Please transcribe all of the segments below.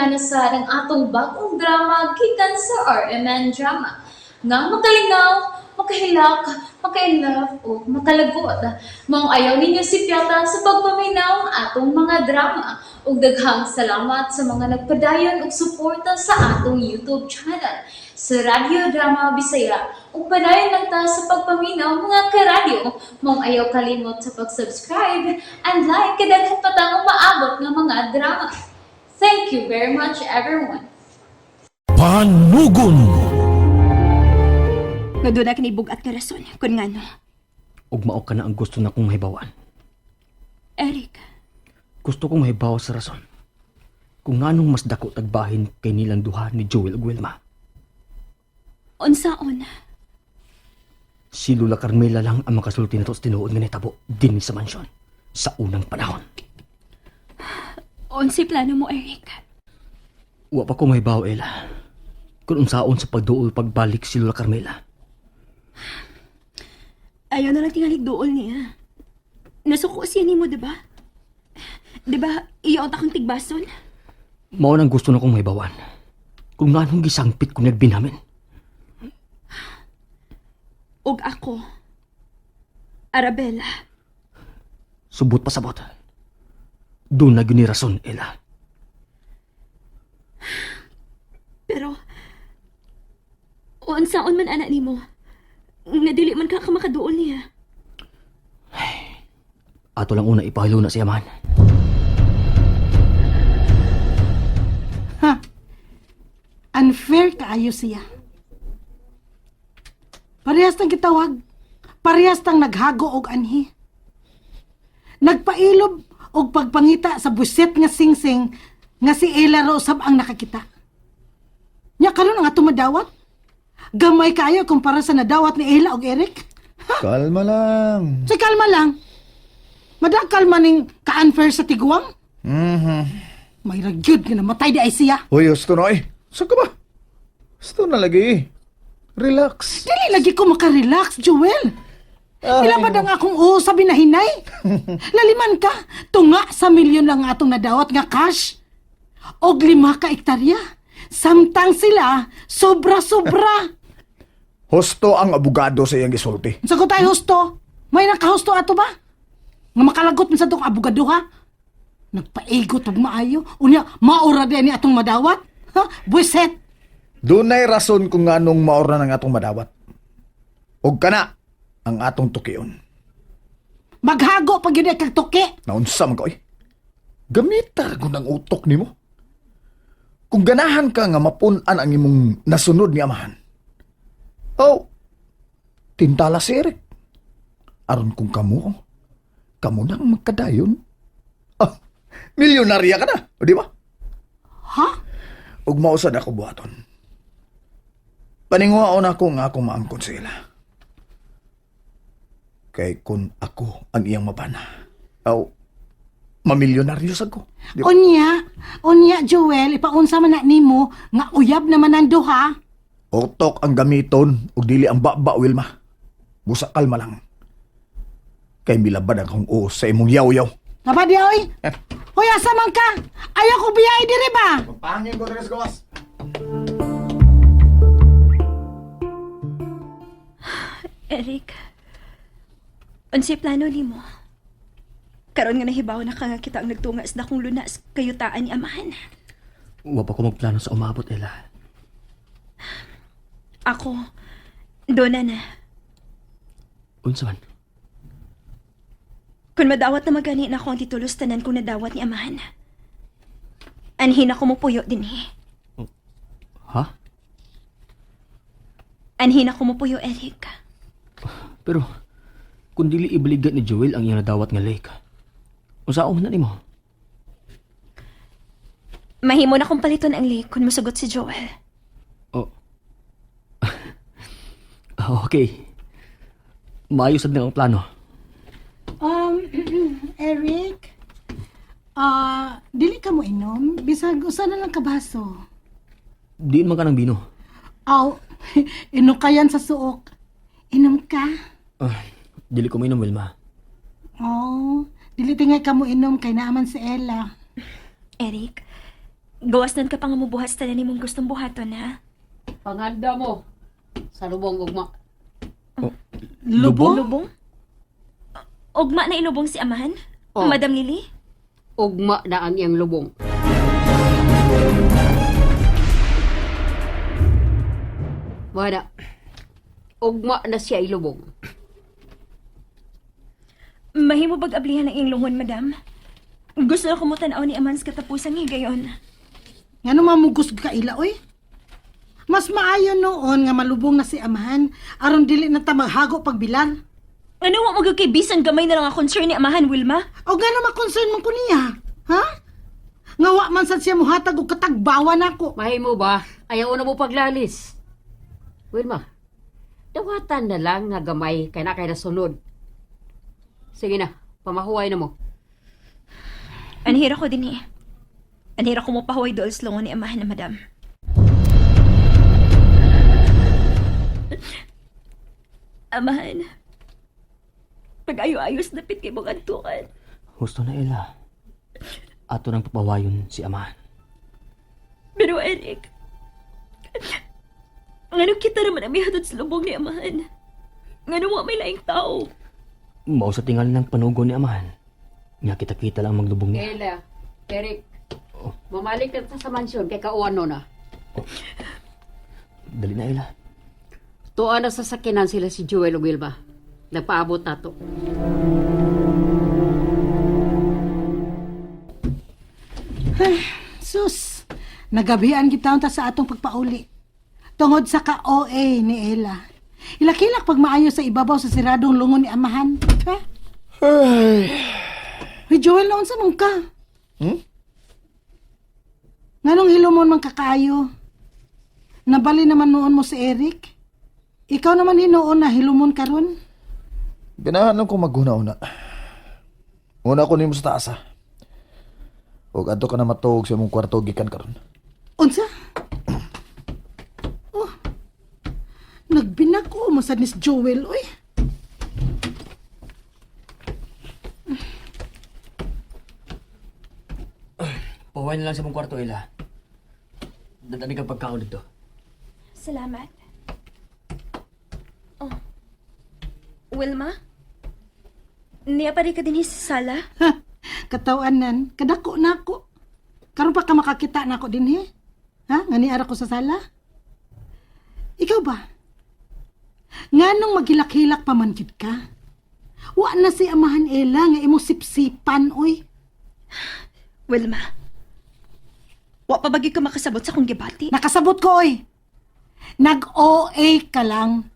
na sa ng atong bagong drama gikan sa RMN Drama. Nga makalingaw, makahilak, makailove, o makalagod. Maong ayaw ninyo si Piata sa pagpaminaw ang atong mga drama. Ug daghang salamat sa mga nagpadayon ug suporta sa atong YouTube channel sa Radio Drama Bisaya. Ug padayon lang ta sa pagpaminaw mga karadyo. Maong ayaw kalimot sa pag-subscribe and like kadaghan pa tang maabot nga mga drama. Thank you very much everyone. Panugon. Nga doon na kinibugat nga rason, kung nga no. Ug mao ka na ang gusto na kong mahibawan. Eric, Gusto kong mahibaw sa rason. Kung nganong mas dako tagbahin kay nilang duha ni Joel ug Wilma. unsaon? Si Lula Carmela lang ang makasulti na to sa tinuod nga nitabo din sa mansyon sa unang panahon. Unsi plano mo, Eric? Wa pa ko mahibaw, Ella. Kung unsaon sa pagduol pagbalik si Lula Carmela. Ayaw na lang tingalig dool niya. Nasuko siya ni mo, diba? Diba, iyo ang takang tigbason? Mao nang gusto na kong mahibawan. Kung nganong gisangpit ko nagbinamin. Og ako, Arabella, Subot pa sabot. Doon na yun ni rason, Ella. pero unsaon man anak nimo? Nga dili man ka makaduol niya. Ato lang una ipahilo na siya man. Ha? Unfair kaayo siya. Parehas tang gitawag. Parehas tang naghago og anhi. Nagpailob og pagpangita sa buset nga singsing nga si Ella Rosab ang nakakita. Nya karon ang atong madawat. Gamay kayo kumpara sa nadawat ni Ella og Eric. Kalma lang. Sa kalma lang. Madakal maning ka-unfair sa tiguang. May ragyod nga namatay di ay siya. Hoy, gusto na eh. Saan ka ba? Gusto na lagi. Relax. Dili lagi ko makarelax, Joel. Ilabad ang akong sabi na hinay. Laliman ka, tunga sa milyon lang atong nadawat nga cash. Og 5 ka ektarya. Samtang sila, sobra-sobra. Husto ang abogado sa iyang gisulti. Sa ko tayo husto, may nakahusto ato ba? Nga makalagot man sa itong abogado ha? Nagpaigot og maayo. Unya, maura din ni atong madawat. Ha? Buiset. Doon na'y rason kung anong maor na ng atong madawat. Og kana ang atong tukion. Maghago pag yun ay kagtuki. Naunsa man ko eh. Gamitar ko ng utok nimo. Kung ganahan ka nga mapunan ang imong nasunod ni amahan. Oh, tintala si Eric. Aron kung kamo nang magkadayon. Ah, milyonarya ka na, o di ba? Ha? Ug mausad ako buhaton. Paninguhaon ako nga akong maangkon sila. Kay kun ako ang iyang mabana. Aw, mamilyonaryo sa ko. Di ba? Unya, Joel, ipaunsa man na nimo nga uyab naman ang duha. Utok ang gamiton ug dili ang baba, Wilma. Busa kalma lang. Kay milabad akong sa imong yaw-yaw. Napadi, oy! Hoy, asa man ka? Ayaw ko biyay diri ba? Pangin ko rin sa gawas. Eric, unsi plano nimo? Karon nga nahibaw na ka nga kita ang nagtunga sa dakong lunas kayutaan ni amahan. Wa pa ko magplano sa umabot, Ella. Ako, doon na. Unsa man? Kung madawat na magani na ako ang titulos tanan kung nadawat ni amahan. Anhin ako mo puyo din eh. Ha? Anhin ako mo puyo, Eric. Pero, kung dili ibaligan ni Joel ang iyang nadawat nga lake, unsaon man na nimo? Mahimo na kong paliton ang lake kung masugot si Joel. Oh. Okay. Maayos sad na ang plano. Eric? Dili ka mo inom? Bisag, usa na lang kabaso. Diin man ka ng bino. Aw, inom ka yan sa suok. Inom ka? Dili ko mainom, Wilma. Oh, dili tingay ka mo inom kay naaman si Ella. Eric, Gawas nan ka pa nga mubuhat sa tanan mong gustong buhaton, ha? Panganda mo sa lubong ugma. Lubong? Lubong? Ugma na ilubong si amahan? Oh. Madam Lily? Ugma na ang iyang lubong. Wala. Ugma na siya ilubong. Mahimo bag ablihan ang iyong lungon, madam? Gusto na kumutanaw ni Aman sa katapusan ni gayon. Nga naman mo gusto ka ila, oy? Mas maayo noon nga malubong na si amahan aron dili na ta maghago pagbilan. Ano mo kay bisan gamay na lang ang concern ni Amahan, Wilma? O nga naman concern mo ko niya, ha? Nga wa man sad siya muhatag og katagbawan ako. Mahimo ba? Ayaw na mo paglalis. Wilma, dawatan na lang nga gamay kay na kay nasunod. Sige na, pamahuway na mo. Anhira ko din eh. Anhira ko mo pahuway dool sa lungon ni Amahan na madam. Amahan, pag-ayo-ayos napit kay mong antukan. Gusto na ila. Ato nang papawayon si amahan. Pero Eric, ngano kita naman ang mihatod sa lubong ni Amahan? Ngano mo may laing tao? Mao sa tingali ng panugo ni amahan. Nga kita-kita lang maglubong niya. Ella, Eric, mamalik na ta sa mansyon kay kauano na. Dali na ila. Tuan na sa sakinan sila si Joel o Wilma. Nagpaabot na to. Sus, nagabian kita unta sa atong pagpauli. Tungod sa ka-OA ni Ella. Ilakilak pag maayo sa ibabaw sa siradong lungon ni amahan. Ha? Ay. Hey, Joel, naon sa mong ka? Nganong hilomon man kakaayo? Nabali naman noon mo si Eric? Ikaw naman hinoon na hilumon karon. Ganahan lang kong maghuna-una. Una ko nimo sa taasa. Huwag ato ka na matog sa mong kwarto gikan karon. Unsa? Oh, nagbinako mo sa Miss Joel, oy. Pawain na lang sa mong kwarto ila. Dadami kang pagkaon dito. Salamat. Oh. Wilma? Niya pa rin ka din sa sala? Ha, katawanan, kadako na ako. Karon pa ka makakita na ako din, he? Ha? Nga niara ko sa sala? Ikaw ba? Nganong maghilak-hilak pa man jud ka? Wa na si amahan Ella nga imong sipsipan, oy. Wilma, wa pa bagi ka makasabot sa kong gibati? Nakasabot ko, oy. Nag-OA ka lang.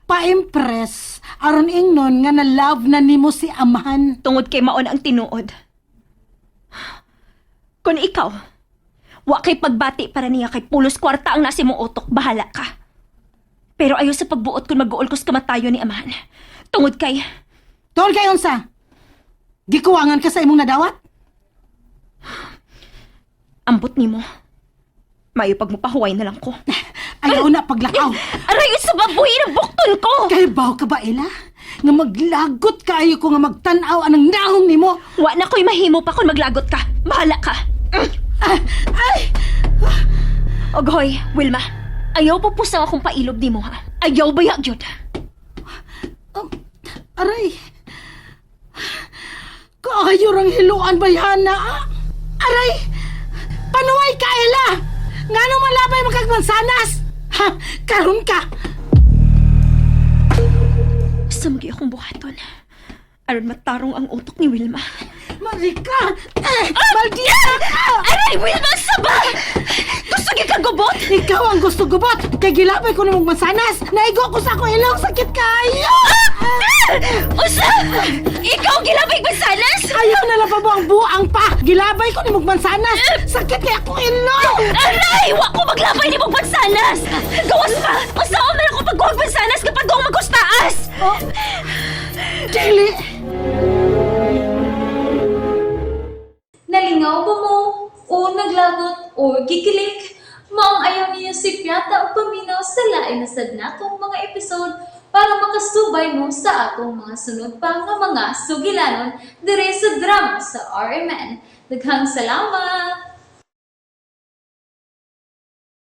Pa-impress. Aron ingnon nga na-love na nimo si amahan. Tungod kay maon ang tinuod. Kung ikaw, wa kay pagbati para niya kay pulos kwarta ang nasi mong utok, bahala ka. Pero ayaw sa pagbuot kung mag-uol ko sa kamatayo ni amahan. Tungod kay, Tol kayon sa. Gikuwangan ka sa imong nadawat? ambot nimo. Mayo pag mapahuway na lang ko. Ayaw na paglakaw. Aray, sa baboy ng bukton ko! Kay baw ka ba, Ella? Nga maglagot kaayo ko nga magtanaw anang naong nimo. Wa na ko'y mahimo pa kung maglagot ka. Bahala ka. Ay! Oghoy, Wilma. Ayaw po pusang akong pailob ni mo, ha? Ayaw ba yun? Aray! Kaayo rang hiluan bayana. Aray! Panuway ka, Ella! Nga nung malabay magkagmansanas! Ha! Karon ka! Samagi akong buhaton. Aron matarong ang utok ni Wilma. Marika! Maldita ka! Aray, Wilma, saba! Gusto ka gubot? Ikaw ang gusto gubot! Kay gilabay ko namang mansanas! Naigo ko sa akong ilong! Sakit kayo! Usa! Ikaw ang gilabay ba sanas? Ayaw na lang pa mo ang buang pa! Gilabay ko namang mansanas! Sakit kay akong ilong! Aray! Wa ko maglabay ni mong pansanas! Gawas pa! Usaon man ako pagkuhag pansanas kapag kong magustaas! Oh! Dili! Nalingaw ba mo? O naglagot? O gikilik? Maong ayaw niya si Piata o paminaw sa lain na sad natong mga episode para makasubay mo sa atong mga sunod pa nga mga sugilanon dire sa drama sa RMN. Daghang salamat!